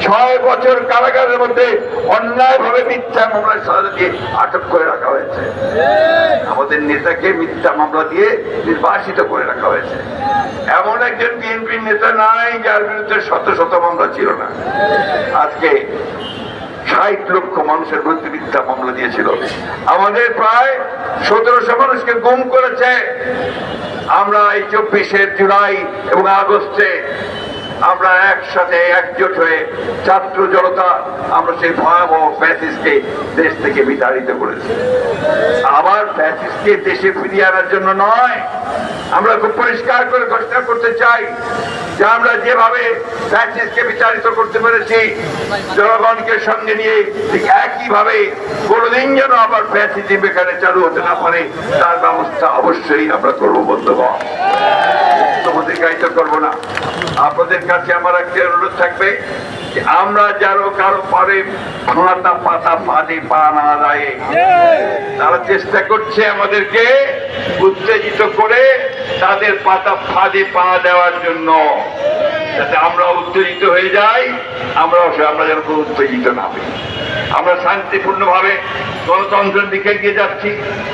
6 বছর কারাগারের মধ্যে অন্যায়ভাবে মিথ্যা মামলায় সাজা দিয়ে আটক করে রাখা হয়েছে। আমাদের নেতাকে মিথ্যা মামলা দিয়ে নির্বাসিত করে রাখা হয়েছে। এমন একজন বিএনপির নেতা নাই যার বিরুদ্ধে শত শত মামলা ছিল না। আজকে 60 লক্ষ মানুষের বিরুদ্ধে মিথ্যা মামলা দিয়েছিল। আমাদের প্রায় 1700 মানুষকে গুম করেছে। আমরা এই 24 জুলাই এবং আগস্টে আমরা একসাথে একজোট হয়ে ছাত্র জনতা আমরা সেই ভয়াবহ ফ্যাসিস্টকে দেশ থেকে বিতাড়িত করেছি। আবার ফ্যাসিস্টকে দেশে ফিরিয়ে আনার জন্য নয়, আমরা খুব পরিষ্কার করে ঘোষণা করতে চাই যে আমরা যেভাবে ফ্যাসিস্টকে বিতাড়িত করতে পেরেছি জনগণকে সঙ্গে নিয়ে ঠিক একইভাবে কোনোদিন যেন আবার ফ্যাসিজম এখানে চালু হতে না পারে তার ব্যবস্থা অবশ্যই আমরা করবো। বন্ধুগণ, তোমাদের গাইড করবো না। আপনাদের কাছে আমার একটা অনুরোধ থাকবে যে আমরা যারো কারো পরে ফাঁটা পাতা ফাঁদে পা না দেয়, তারা চেষ্টা করছে আমাদেরকে উত্তেজিত করে তাদের পাতা ফাঁদে পা দেওয়ার জন্য, যাতে আমরা উত্তেজিত হয়ে যাই। আমরা যেন উত্তেজিত না হই। আমরা শান্তিপূর্ণভাবে গণতন্ত্রের দিকে এগিয়ে যাচ্ছি।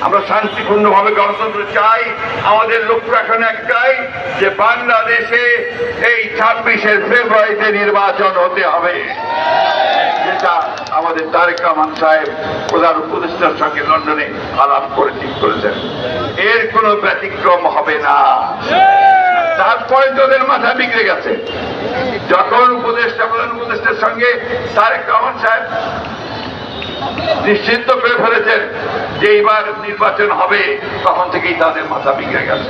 আমরা শান্তিপূর্ণভাবে গণতন্ত্র চাই। আমাদের লক্ষ্য এখন একটাই যে বাংলাদেশে এই 26 ফেব্রুয়ারিতে নির্বাচন হতে হবে, যেটা আমাদের তারেক রহমান সাহেব প্রধান উপদেষ্টার সঙ্গে লন্ডনে আলাপ করে ঠিক করেছেন। এর কোনো ব্যতিক্রম হবে না। তারপরে তোদের মাথা বিগড়ে গেছে যখন প্রধান উপদেষ্টার সঙ্গে তারেক রহমান সাহেব নিশ্চিত করে ফেলেছেন যে এইবার নির্বাচন হবে, তখন থেকেই তাদের মাথা বিগড়ে গেছে।